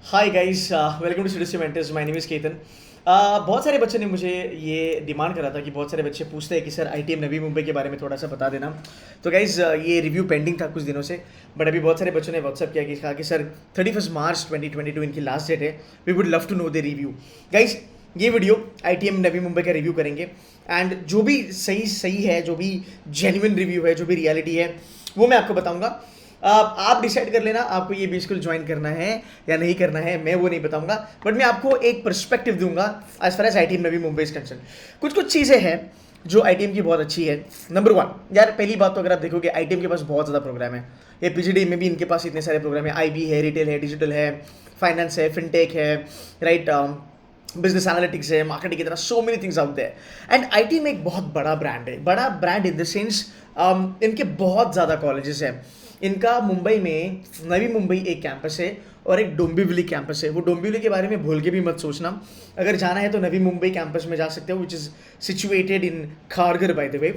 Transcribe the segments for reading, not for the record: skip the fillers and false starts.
Hi guys, welcome to Studio Mentors. My name is Ketan. बहुत सारे बच्चों ने मुझे ये डिमांड करा था कि बहुत सारे बच्चे पूछते हैं कि सर आईटीएम नवी मुंबई के बारे में थोड़ा सा बता देना। तो गाइस, ये रिव्यू पेंडिंग था कुछ दिनों से, बट अभी बहुत सारे बच्चों ने व्हाट्सअप किया कि कहा कि सर 31 मार्च 2022 इनकी लास्ट डेट है, we would love to know the review. Guys, ये वीडियो आईटीएम नवी मुंबई का रिव्यू करेंगे एंड जो भी सही सही है, जो भी जेन्युइन रिव्यू है, जो भी रियलिटी है, वो मैं आपको बताऊंगा। आप डिसाइड कर लेना आपको ये बी स्कूल ज्वाइन करना है या नहीं करना है, मैं वो नहीं बताऊंगा, बट मैं आपको एक पर्सपेक्टिव दूंगा as far as ITM Navi Mumbai is concern. कुछ कुछ चीज़ें हैं जो आईटीएम की बहुत अच्छी है। नंबर वन, यार पहली बात तो अगर आप देखोगे आईटीएम के पास बहुत ज़्यादा प्रोग्राम है। ये पीजीडी में भी इनके पास इतने सारे प्रोग्राम है, आईबी है, रिटेल है, डिजिटल है, फाइनेंस है, फिनटेक है, राइट, बिजनेस एनालिटिक्स है, मार्केटिंग की तरह so many things out there. And IT में एक बहुत बड़ा ब्रांड है, बड़ा ब्रांड इन द सेंस इनके बहुत ज़्यादा कॉलेजेस हैं। इनका मुंबई में नवी मुंबई एक कैंपस है और एक डोंबिवली कैंपस है। वो डोंबिवली के बारे में भूल के भी मत सोचना, अगर जाना है तो नवी मुंबई कैंपस में जा सकते हो, which is situated in Kharghar by the way.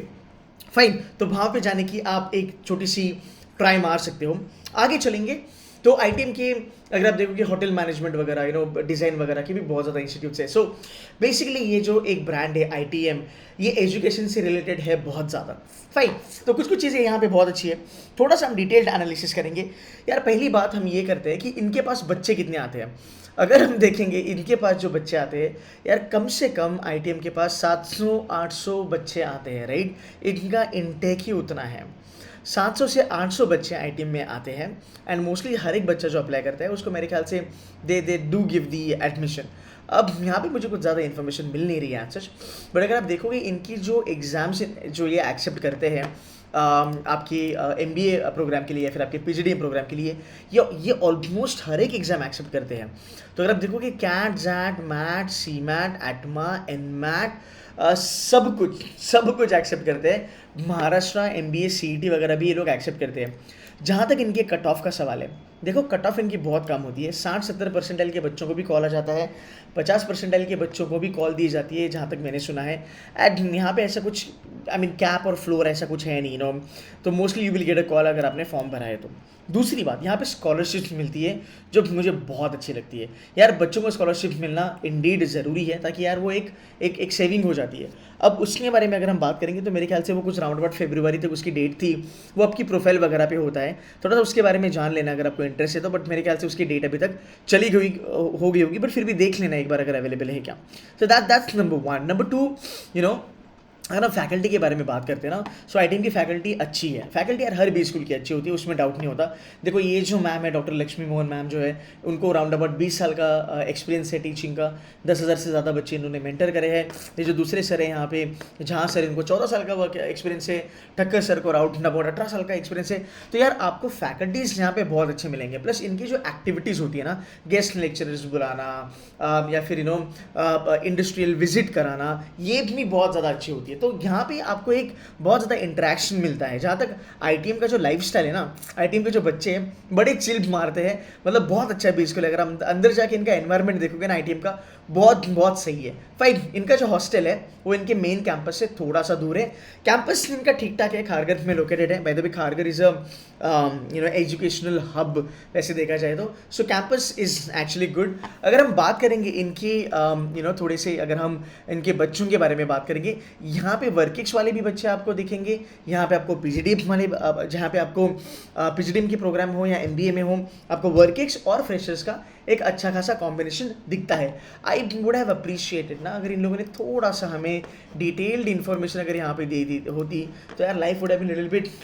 Fine, तो वहाँ पे जाने की आप एक छोटी सी ट्राई मार सकते हो। आगे चलेंगे तो आईटीएम के अगर आप देखोगे होटल मैनेजमेंट वगैरह, डिज़ाइन वगैरह की भी बहुत ज़्यादा इंस्टीट्यूट्स है। सो बेसिकली ये जो एक ब्रांड है आईटीएम, ये एजुकेशन से रिलेटेड है बहुत ज़्यादा। फाइन, तो कुछ कुछ चीज़ें यहाँ पे बहुत अच्छी है। थोड़ा सा हम डिटेल्ड एनालिसिस करेंगे। यार पहली बात हम ये करते हैं कि इनके पास बच्चे कितने आते हैं। अगर हम देखेंगे इनके पास जो बच्चे आते हैं, यार कम से कम आईटीएम के पास 700-800 बच्चे आते हैं, राइट। इनका इनटेक ही उतना है, 700 से 800 बच्चे आईटीएम में आते हैं। एंड मोस्टली हर एक बच्चा जो अप्लाई करता है उसको मेरे ख्याल से they do give the admission. अब यहाँ पे मुझे कुछ ज़्यादा इन्फॉर्मेशन मिल नहीं रही है सच, बट अगर आप देखोगे इनकी जो एग्ज़ाम्स जो ये एक्सेप्ट करते हैं आपकी एमबीए प्रोग्राम के लिए या फिर आपके पीजीडी प्रोग्राम के लिए, ये ऑलमोस्ट हर एक एग्ज़ाम एक्सेप्ट करते हैं। तो अगर आप देखोगे कैट, जैट, मैट, सी मैट, एटमा, एन मैट, सब कुछ एक्सेप्ट करते हैं। महाराष्ट्र एमबीए सीईटी वगैरह भी ये लोग एक्सेप्ट करते हैं। जहाँ तक इनके कट ऑफ का सवाल है, देखो कट ऑफ इनकी बहुत कम होती है। 60-70 परसेंटाइल के बच्चों को भी कॉल आ जाता है, 50 परसेंटाइल के बच्चों को भी कॉल दी जाती है, जहाँ तक मैंने सुना है। एंड यहाँ पे ऐसा कुछ कैप और फ्लोर ऐसा कुछ है नहीं, तो mostly you will get a call अगर आपने फॉर्म भरा है तो। दूसरी बात, यहाँ पे स्कॉलरशिप मिलती है जो मुझे बहुत अच्छी लगती है। यार बच्चों को स्कॉलरशिप मिलना इंडीड ज़रूरी है, ताकि यार वो एक सेविंग हो जाती है। अब उसके बारे में अगर हम बात करेंगे तो मेरे ख्याल से वो कुछ राउंड अबाउट फरवरी तक उसकी डेट थी। वो आपकी प्रोफाइल वगैरह पे होता है, थोड़ा सा उसके बारे में जान लेना अगर आपको इंटरेस्ट है तो। बट मेरे ख्याल से उसकी डेट अभी तक चली गई हो गई होगी, बट फिर भी देख लेना एक बार अगर अवेलेबल है क्या। So that's number one. Number two, अगर हम फैकल्टी के बारे में बात करते हैं ना, सो आईटीएम की फैकल्टी अच्छी है। फैकल्टी यार हर बी स्कूल की अच्छी होती है, उसमें डाउट नहीं होता। देखो ये जो मैम है डॉक्टर लक्ष्मी मोहन मैम जो है, उनको राउंड अबाउट 20 साल का एक्सपीरियंस है टीचिंग का। 10,000 से ज़्यादा बच्चे इन्होंने मेंटर करे हैं। ये जो दूसरे सर है यहाँ पे, जहाँ सर इनको 14 साल का वर्क एक्सपीरियंस है, ठक्कर सर को राउंड अबाउट 18 साल का एक्सपीरियंस है। तो यार आपको फैकल्टीज़ यहाँ पे बहुत अच्छे मिलेंगे। प्लस इनकी जो एक्टिविटीज़ होती है ना, गेस्ट लेक्चरर्स बुलाना या फिर इंडस्ट्रियल विजिट कराना, ये भी बहुत ज़्यादा अच्छी होती है। तो यहाँ पे आपको एक बहुत ज़्यादा इंटरेक्शन मिलता है। जहाँ तक आईटीएम का जो लाइफस्टाइल है ना, आईटीएम के जो बच्चे हैं बड़े चिल मारते हैं, मतलब बहुत अच्छा है बिल्कुल। अगर हम अंदर जाके इनका एनवायरनमेंट देखोगे ना आईटीएम का, बहुत बहुत सही है। फाइन, इनका जो हॉस्टल है वो इनके मेन कैंपस से थोड़ा सा दूर है। कैंपस इनका ठीक ठाक है, खारघर में लोकेटेड है। By the way Kharghar is educational hub वैसे देखा जाए तो। सो कैंपस इज़ एक्चुअली गुड। अगर हम बात करेंगे इनकी थोड़े से, अगर हम इनके बच्चों के बारे में बात करेंगे, यहाँ पे वर्किक्स वाले भी बच्चे आपको दिखेंगे। यहाँ पे आपको पीजीडीएम वाले, जहाँ पे आपको पीजीडीएम की प्रोग्राम हो या एमबीए में हो, आपको वर्किक्स और फ्रेशर्स का एक अच्छा खासा कॉम्बिनेशन दिखता है। आई वुड हैव अप्रिशिएटेड ना अगर इन लोगों ने थोड़ा सा हमें डिटेल्ड इन्फॉर्मेशन अगर यहाँ पे दे दी होती, तो यार life would have been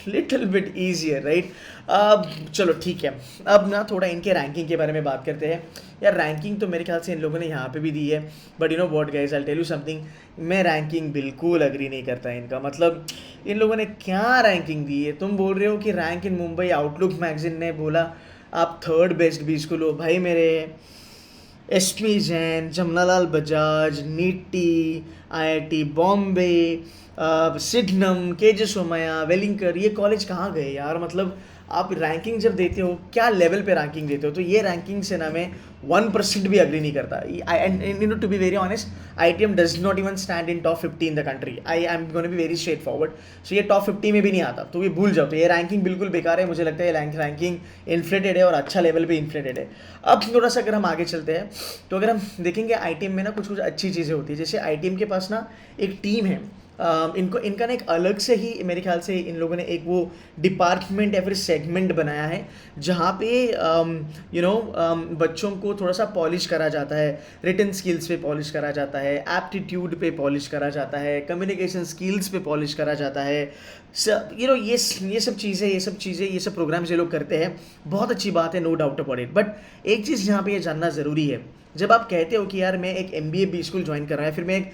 little bit easier, right. अब चलो ठीक है, अब ना थोड़ा इनके रैंकिंग के बारे में बात करते हैं। यार रैंकिंग तो मेरे ख्याल से इन लोगों ने यहाँ पे भी दी है, but you know what guys, I tell you something, मैं रैंकिंग बिल्कुल अग्री नहीं करता इनका। मतलब इन लोगों ने क्या रैंकिंग दी है। तुम बोल रहे हो कि rank in Mumbai, outlook magazine ने बोला आप थर्ड बेस्ट बी स्कूल हो। भाई मेरे, SP Jain, Jamnalal Bajaj, NITIE, IIT Bombay, Sydenham, KJ Somaiya, Welingkar, ये कॉलेज कहाँ गए यार। मतलब आप रैंकिंग जब देते हो क्या लेवल पे रैंकिंग देते हो, तो ये रैंकिंग से ना मैं 1% भी अग्री नहीं करता. To be very honest, IITM does not even stand in top 50 in the country. I am gonna be very straightforward. So ये टॉप 50 में भी नहीं आता, तो ये भूल जाओ. तो ये रैंकिंग बिल्कुल बेकार है. मुझे लगता है ये रैंकिंग इन्फ्लेटेड है और अच्छा लेवल पे इन्फ्लेटेड है. अब थोड़ा सा अगर हम आगे चलते हैं, तो अगर हम देखेंगे IITM में ना कुछ कुछ अच्छी चीज़ें होती है. जैसे IITM के पास ना एक टीम है. इनका ना एक अलग से ही मेरे ख्याल से इन लोगों ने एक वो डिपार्टमेंट या फिर सेगमेंट बनाया है, जहाँ पे बच्चों को थोड़ा सा पॉलिश करा जाता है. रिटन स्किल्स पे पॉलिश करा जाता है, एप्टीट्यूड पे पॉलिश करा जाता है, कम्युनिकेशन स्किल्स पे पॉलिश करा जाता है. ये सब चीज़ें ये सब प्रोग्राम्स ये लोग करते हैं. बहुत अच्छी बात है, no doubt about it. But एक चीज़ यहाँ पे ये जानना ज़रूरी है. जब आप कहते हो कि यार मैं एक MBA बी स्कूल ज्वाइन कर रहा हूँ, या फिर मैं एक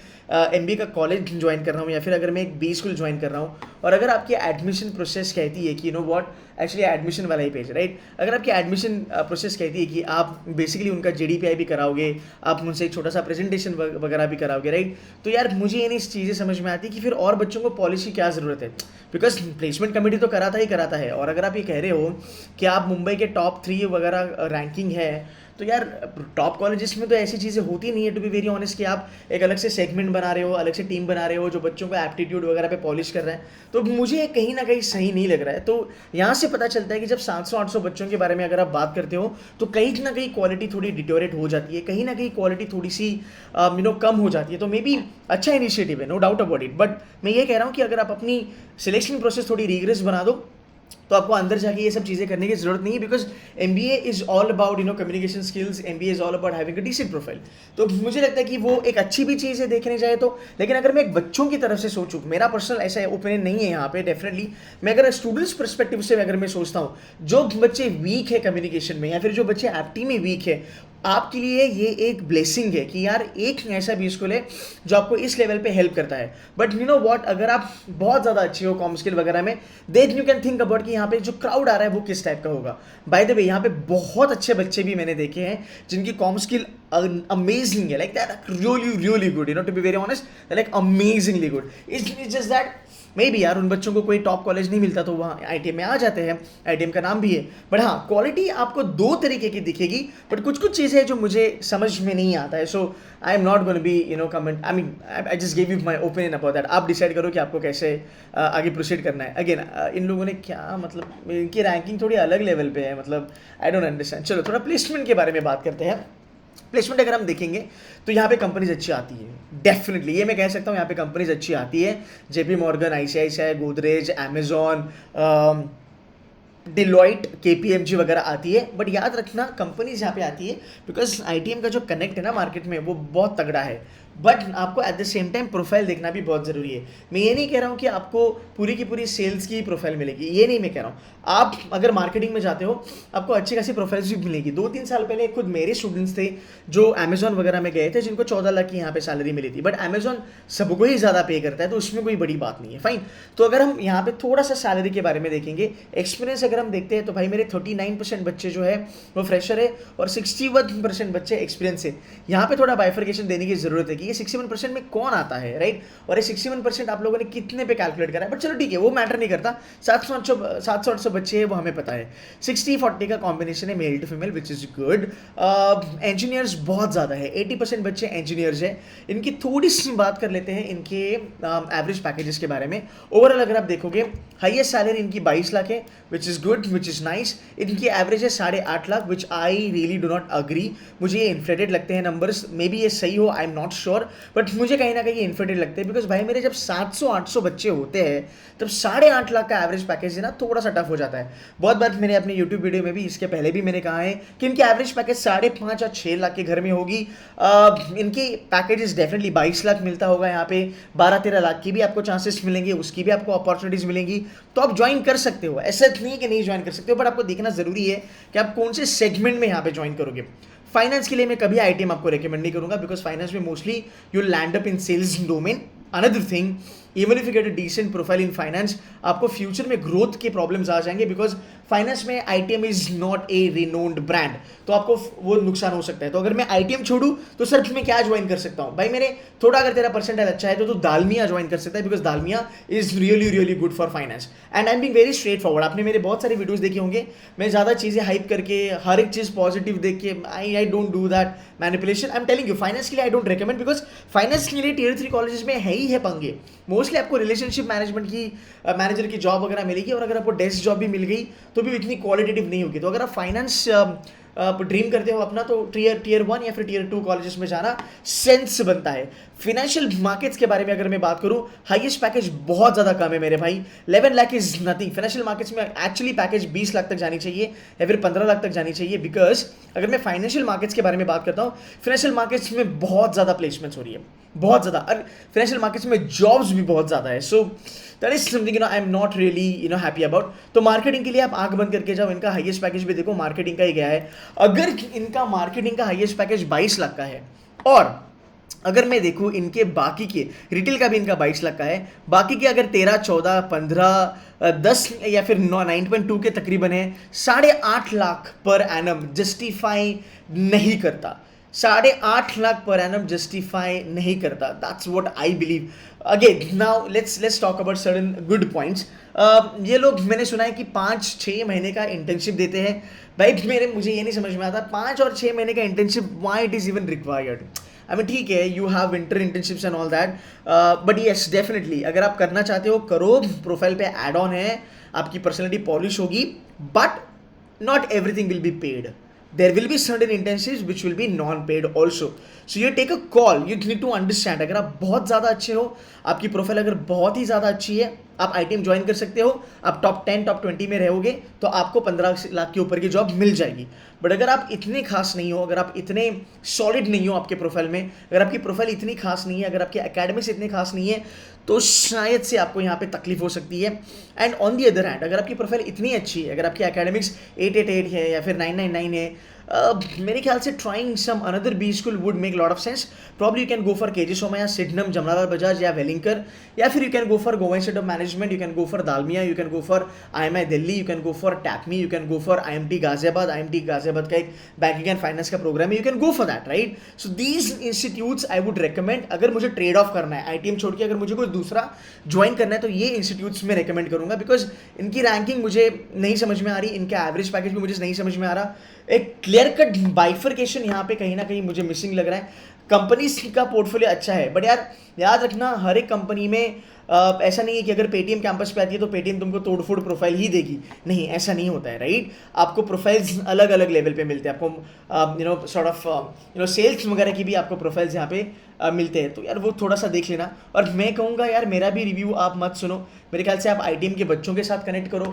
MBA का कॉलेज ज्वाइन कर रहा हूँ, या फिर अगर मैं एक B स्कूल ज्वाइन कर रहा हूँ, और अगर आपकी एडमिशन प्रोसेस कहती है कि एक्चुअली एडमिशन वाला ही पेज, राइट. अगर आपकी एडमिशन प्रोसेस कहती है कि आप बेसिकली उनका JDPI भी कराओगे, आप उनसे एक छोटा सा प्रेजेंटेशन वगैरह भी कराओगे, राइट. तो यार मुझे ये नहीं चीज़ें समझ में आती कि फिर और बच्चों को पॉलिश की क्या ज़रूरत है. बिकॉज प्लेसमेंट कमेटी तो कराता है. और अगर आप ये कह रहे हो कि आप मुंबई के टॉप 3 वगैरह रैंकिंग है, तो यार टॉप कॉलेजेस में तो ऐसी चीज़ें होती नहीं है. टू बी वेरी ऑनेस्ट, कि आप एक अलग से सेगमेंट बना रहे हो, अलग से टीम बना रहे हो जो बच्चों को एप्टीट्यूड वगैरह पे पॉलिश कर रहा है, तो मुझे कहीं ना कहीं सही नहीं लग रहा है. तो यहाँ से पता चलता है कि जब 700-800 बच्चों के बारे में अगर आप बात करते हो, तो कहीं ना कहीं क्वालिटी थोड़ी डिटोरेट हो जाती है, कहीं ना कहीं क्वालिटी थोड़ी सी कम हो जाती है. तो मे बी अच्छा इनिशिएटिव है, no doubt about it. But मैं ये कह रहा हूँ कि अगर आप अपनी सिलेक्शन प्रोसेस थोड़ी रिग्रेस बना दो, तो आपको अंदर जाके ये सब चीज़ें करने की जरूरत नहीं है. Because MBA is all about communication skills. MBA is all about having a decent profile. तो मुझे लगता है कि वो एक अच्छी भी चीज़ है देखने जाए तो. लेकिन अगर मैं एक बच्चों की तरफ से सोचूं, मेरा पर्सनल ऐसा ओपिनियन नहीं है यहाँ पे. डेफिनेटली मैं अगर स्टूडेंट्स परस्पेक्टिव से अगर मैं सोचता हूँ, जो बच्चे वीक है कम्युनिकेशन में, या फिर जो बच्चे एप्टी में वीक है, आपके लिए ये एक ब्लेसिंग है कि यार एक ऐसा भी स्कूल है जो आपको इस लेवल पे हेल्प करता है. बट यू नो व्हाट, अगर आप बहुत ज़्यादा अच्छे हो कॉम स्किल वगैरह में, then you can think about कि यहाँ पे जो क्राउड आ रहा है वो किस टाइप का होगा. बाय द वे, यहाँ पे बहुत अच्छे बच्चे भी मैंने देखे हैं जिनकी कॉम स्किल अमेजिंग है. Like that really good, to be very honest, like amazingly good. It's just that maybe यार उन बच्चों को कोई टॉप कॉलेज नहीं मिलता, तो वहाँ IITM में आ जाते हैं. IITM का नाम भी है. बट हाँ, क्वालिटी आपको 2 तरीके की दिखेगी. बट कुछ चीज़ें हैं जो मुझे समझ में नहीं आता है. So I am not gonna be comment. I just give you my opinion about that. आप डिसाइड करो कि आपको कैसे आगे प्रोसीड करना है. अगेन इन लोगों ने क्या, मतलब इनकी रैंकिंग थोड़ी अलग लेवल पे है. मतलब आई डोंट अंडरस्टैंड. चलो थोड़ा प्लेसमेंट के बारे में बात करते हैं. प्लेसमेंट अगर हम देखेंगे तो यहाँ पे कंपनीज अच्छी आती है. डेफिनेटली ये मैं कह सकता हूँ, यहाँ पे कंपनीज अच्छी आती है. JP Morgan, ICICI, Godrej, Amazon, Deloitte, KPMG वगैरह आती है. बट याद रखना, कंपनीज यहाँ पे आती है बिकॉज IITM का जो कनेक्ट है ना मार्केट में, वो बहुत तगड़ा है. बट आपको at the same time profile देखना भी बहुत ज़रूरी है. मैं ये नहीं कह रहा हूँ कि आपको पूरी की पूरी सेल्स की प्रोफाइल मिलेगी, ये नहीं मैं कह रहा हूँ. आप अगर मार्केटिंग में जाते हो, आपको अच्छी खासी प्रोफाइल्स भी मिलेगी. 2-3 साल पहले खुद मेरे स्टूडेंट्स थे जो अमेजॉन वगैरह में गए थे, जिनको 14 लाख की यहाँ पे सैलरी मिली थी. बट अमेजॉन सबको ही ज़्यादा पे करता है, तो उसमें कोई बड़ी बात नहीं है. फाइन. तो अगर हम यहाँ पे थोड़ा सा सैलरी के बारे में देखेंगे, एक्सपीरियंस अगर हम देखते हैं, तो भाई मेरे 39% बच्चे जो है वो फ्रेशर है, और 61% बच्चे एक्सपीरियंस है. यहाँ पे थोड़ा बाइफर्केशन देने की जरूरत है कि ये 61% में कौन आता है, राइट. और ये 61% आप लोगों ने कितने पे कैलकुलेट करा है. बट चलो ठीक है, वो मैटर नहीं करता. 700-800 बच्चे हैं, वो हमें पता है. 60-40 का कॉम्बिनेशन है male to female, which is good. Engineers बहुत ज़्यादा है, 80% बच्चे इंजीनियर्स है. इनकी थोड़ी सी बात कर लेते हैं इनके एवरेज पैकेजेस के बारे में. ओवरऑल अगर आप देखोगे, हाईएस्ट सैलरी इनकी 22 लाख है, which is good, which is nice. इनकी एवरेज है 8.5 lakh, which I really do not agree. मुझे ये इन्फ्लेटेड लगते हैं नंबर्स. मे बी ये सही हो, आई एम नॉट श्योर, बट मुझे कहीं ना कहीं इन्फ्लेटेड लगते हैं. बिकॉज भाई मेरे जब 700-800 बच्चे होते हैं, तब 8.5 लाख का एवरेज पैकेज है ना, थोड़ा सा टफ हो जाता है. बहुत बार मैंने अपने यूट्यूब वीडियो में भी, इसके पहले भी मैंने कहा है कि इनकी एवरेज पैकेज 5.5 या 6 लाख के घर में होगी. इनकी पैकेजेस डेफिनेटली 22 लाख मिलता होगा. यहाँ पे 12-13 लाख की भी आपको चांसेस मिलेंगे, उसकी भी आपको अपॉर्चुनिटीज मिलेंगी. तो आप ज्वाइन कर सकते हो, ऐसा नहीं कि नहीं ज्वाइन कर सकते हो. बट आपको देखना जरूरी है कि आप कौन से सेगमेंट में यहाँ पे ज्वाइन करोगे. फाइनेंस के लिए मैं कभी IITM आपको रेकमेंड नहीं करूंगा, बिकॉज फाइनेंस में mostly you land up in sales domain. Another thing, even if you get a decent profile in finance, आपको फ्यूचर में ग्रोथ के प्रॉब्लम्स आ जाएंगे, बिकॉज फाइनेंस में ITM is not a renowned brand, तो आपको वो नुकसान हो सकता है। तो अगर मैं आईटीएम छोड़ूँ तो सर मैं क्या ज्वाइन कर सकता हूँ? भाई मेरे थोड़ा अगर तेरा परसेंटाइल अच्छा है तो तू दालमिया ज्वाइन कर सकता है, because Dalmia is really really good for finance. And I am being very straightforward, आपने मेरे बहुत सारे वीडियोस देखे होंगे, मैं ज़्यादा चीज़ें हाइप करके हर एक चीज़ पॉजिटिव देख के I don't do that manipulation. I am telling you, finance के लिए I don't recommend, because finance के लिए टियर 3 कॉलेजेस में है ही है पंगे। मोस्टली आपको रिलेशनशिप मैनेजमेंट की मैनेजर की जॉब वगैरह मिलेगी, और अगर आपको डेस्क जॉब भी मिल गई तो भी इतनी क्वालिटेटिव नहीं होगी। तो अगर आप फाइनेंस ड्रीम करते हो अपना, तो टियर 1 या फिर टियर 2 कॉलेजेस में जाना सेंस बनता है। फिनेंशियल मार्केट्स के बारे में अगर मैं बात करूं, हाईएस्ट पैकेज बहुत ज़्यादा कम है मेरे भाई, 11 lakh is nothing. Financial markets में एक्चुअली पैकेज 20 लाख तक जानी चाहिए या फिर 15 लाख तक जानी चाहिए, बिकॉज अगर मैं फाइनेंशियल मार्केट्स के बारे में बात करता हूँ, फाइनेंशियल मार्केट्स में बहुत ज़्यादा प्लेसमेंट्स हो रही है, बहुत ज़्यादा, और फाइनेंशियल मार्केट्स में जॉब्स भी बहुत ज़्यादा है। So that is something I am not really happy about. तो मार्केटिंग के लिए आप आंख बंद करके जाओ, इनका हाईएस्ट पैकेज भी देखो मार्केटिंग का ही गया है। अगर इनका मार्केटिंग का हाईएस्ट पैकेज 22 लाख का है, और अगर मैं देखूं इनके बाकी के रिटेल का भी इनका 22 लाख का है, बाकी के अगर 13, 14, 15, 10 या फिर 9.2 के तकरीबन है, 8.5 लाख पर एनम जस्टिफाई नहीं करता, 8.5 लाख पर एनम जस्टिफाई नहीं करता। That's what I believe. Again now let's talk about certain good points. ये लोग मैंने सुना है कि 5-6 महीने का इंटर्नशिप देते हैं। भाई मुझे ये नहीं समझ में आता 5 और 6 महीने का internship, why it is even required? I mean ठीक है, you have winter internships and all that, but yes definitely अगर आप करना चाहते हो करो, प्रोफाइल पे एड ऑन है, आपकी पर्सनैलिटी पॉलिश होगी, but not everything will be paid. There will be certain internships which will be non-paid also. So you take a call. You need to understand. अगर आप बहुत ज़्यादा अच्छे हो, आपकी प्रोफाइल अगर बहुत ही ज़्यादा अच्छी है, आप आईटीएम ज्वाइन कर सकते हो, आप टॉप 10 टॉप 20 में रहोगे तो आपको 15 लाख के ऊपर की जॉब मिल जाएगी। बट अगर आप इतने खास नहीं हो, अगर आप इतने सॉलिड नहीं हो आपके प्रोफाइल में, अगर आपकी प्रोफाइल इतनी खास नहीं है, अगर आपके एकेडमिक्स इतने खास नहीं है, तो शायद से आपको यहाँ पे तकलीफ हो सकती है। And on the other hand अगर आपकी प्रोफाइल इतनी अच्छी है, अगर आपकी एकेडमिक्स 888 है या फिर 999 है, मेरे ख्याल से trying some another B school would make lot of sense. Probably you can go for KJ Somaiya, Sydenham, Jamnalal Bajaj या वेलिंकर, या फिर you can go for Goa institute of management, you can go for Dalmia, you can go for IMI Delhi, you can go for टैकमी, you can go for IMT Ghaziabad. IMT Ghaziabad का एक banking and finance का programme है, you can go for that, right? So these institutes I would recommend. अगर मुझे trade off करना है ITM छोड़ के, अगर मुझे कोई दूसरा ज्वाइन करना है, तो ये इंस्टीट्यूट्स में रिकमेंड करूंगा, बिकॉज इनकी रैंकिंग मुझे नहीं समझ में आ रही, इनका एवरेज पैकेज भी मुझे नहीं समझ में आ रहा। एक क्लियर कट बाइफर्केशन यहाँ पे कहीं ना कहीं मुझे मिसिंग लग रहा है। कंपनीज का पोर्टफोलियो अच्छा है, बट यार याद रखना हर एक कंपनी में ऐसा नहीं है कि अगर पेटीएम कैंपस पे आती है तो पेटीएम तुमको तोड़फोड़ प्रोफाइल ही देगी, नहीं, ऐसा नहीं होता है, राइट? आपको प्रोफाइल्स अलग अलग लेवल पे मिलते हैं, आपको सॉर्ट ऑफ सेल्स वगैरह की भी आपको प्रोफाइल्स यहाँ पे मिलते हैं। तो यार वो थोड़ा सा देख लेना। और मैं कहूँगा यार मेरा भी रिव्यू आप मत सुनो, मेरे ख्याल से आप आईटीएम के बच्चों के साथ कनेक्ट करो,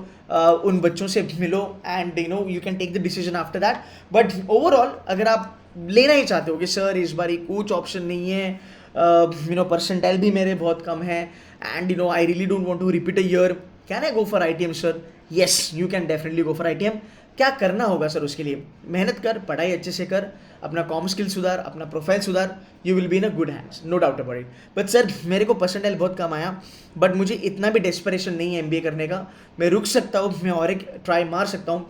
उन बच्चों से मिलो, and you can take the decision after that. But overall अगर आप लेना ही चाहते हो कि सर इस बार कोच ऑप्शन नहीं है, परसेंटाइल भी मेरे बहुत कम है, and I really don't want to repeat a year, can I go for ITM sir? Yes, you can definitely go for ITM. क्या करना होगा सर उसके लिए? मेहनत कर, पढ़ाई अच्छे से कर, अपना कॉम स्किल सुधार, अपना प्रोफाइल सुधार, you will be in a good hands, no doubt about it. But sir मेरे को परसेंटाइल बहुत कम आया, बट मुझे इतना भी डेस्परेशन नहीं है एमबीए करने का, मैं रुक सकता हूँ, मैं और एक ट्राई मार सकता हूँ,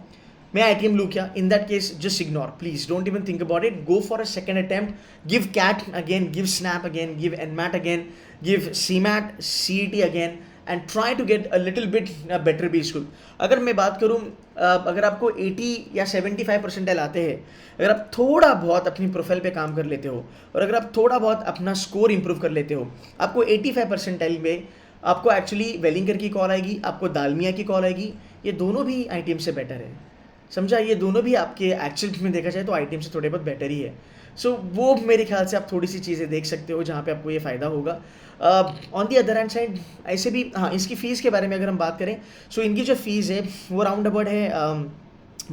मैं आईटीएम लूँ क्या? In that case just ignore, please don't even think about it, go for a second attempt, give CAT again, give SNAP again, give NMAT again, give CMAT, CET again, and try to get a little bit better B school. अगर मैं बात करूँ, अगर आपको 80 या 75 percentile आते हैं, अगर आप थोड़ा बहुत अपनी प्रोफाइल पे काम कर लेते हो, और अगर आप थोड़ा बहुत अपना स्कोर इंप्रूव कर लेते हो, आपको 85 परसेंटाइल में आपको एक्चुअली वेलिंकर की कॉल आएगी, आपको दालमिया की कॉल आएगी। ये दोनों भी आईटीएम से बेटर है, समझा? ये दोनों भी आपके एक्चुअल में देखा जाए तो आईटीएम से थोड़े बहुत बेटर ही है। सो वो मेरे ख्याल से आप थोड़ी सी चीज़ें देख सकते हो जहाँ पे आपको ये फ़ायदा होगा। On the other hand side ऐसे भी, हाँ, इसकी फ़ीस के बारे में अगर हम बात करें, सो इनकी जो फ़ीस है वो राउंड अबाउट है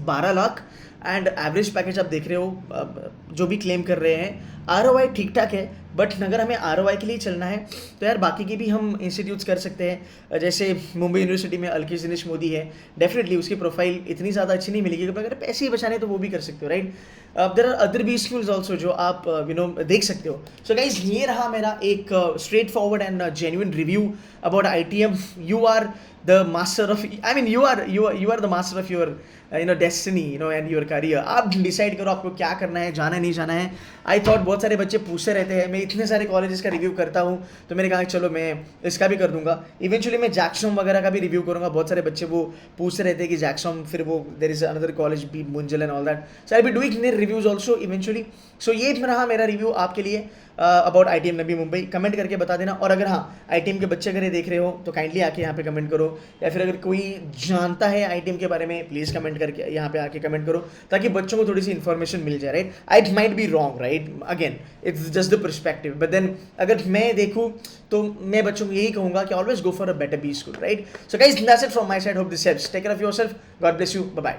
12 लाख, एंड एवरेज पैकेज आप देख रहे हो जो भी क्लेम कर रहे हैं। ROI ठीक ठाक है, बट अगर हमें ROI के लिए चलना है तो यार बाकी की भी हम इंस्टीट्यूट्स कर सकते हैं, जैसे मुंबई यूनिवर्सिटी में अलकेश दिनेश मोदी है, डेफिनेटली उसकी प्रोफाइल इतनी ज़्यादा अच्छी नहीं मिलेगी, अगर पैसे ही बचाने तो वो भी कर सकते हो, right? There are other B schools also जो आप देख सकते हो. सो गाइज ये रहा मेरा एक straightforward and genuine review about ITM. You are the master of, I mean you are the master of your destiny and your career. आप डिसाइड करो आपको क्या करना है, जाना है नहीं जाना है. आई थॉट बहुत सारे बच्चे पूछते रहते हैं, मैं इतने सारे कॉलेजेस का रिव्यू करता हूँ, तो मैंने कहा चलो मैं इसका भी कर दूंगा. इवेंचुअली मैं जैक्सम वगैरह का भी रिव्यू करूंगा. बहुत सारे बच्चे वो पूछते रहते हैं कि जैक्सम, फिर वो there is another college B Munjal and all that. So I be doing their reviews also eventually. सो ये रहा मेरा रिव्यू आपके लिए about ITM Nabi Mumbai. Comment करके बता देना. और अगर हाँ ITM के बच्चे अगर ये देख रहे हो तो काइंडली आके यहाँ पे कमेंट करो, या फिर अगर कोई जानता है ITM के बारे में प्लीज़ कमेंट करके यहाँ पे आके कमेंट करो, ताकि बच्चों को थोड़ी सी इन्फॉर्मेशन मिल जाए. Right, it might be wrong, right, again it's just the perspective, but then अगर मैं देखूँ तो मैं बच्चों को यही कहूँगा कि always go for a better B school. Right, so guys that's it from my side. Hope this helps. Take care of yourself. God bless you. Bye bye.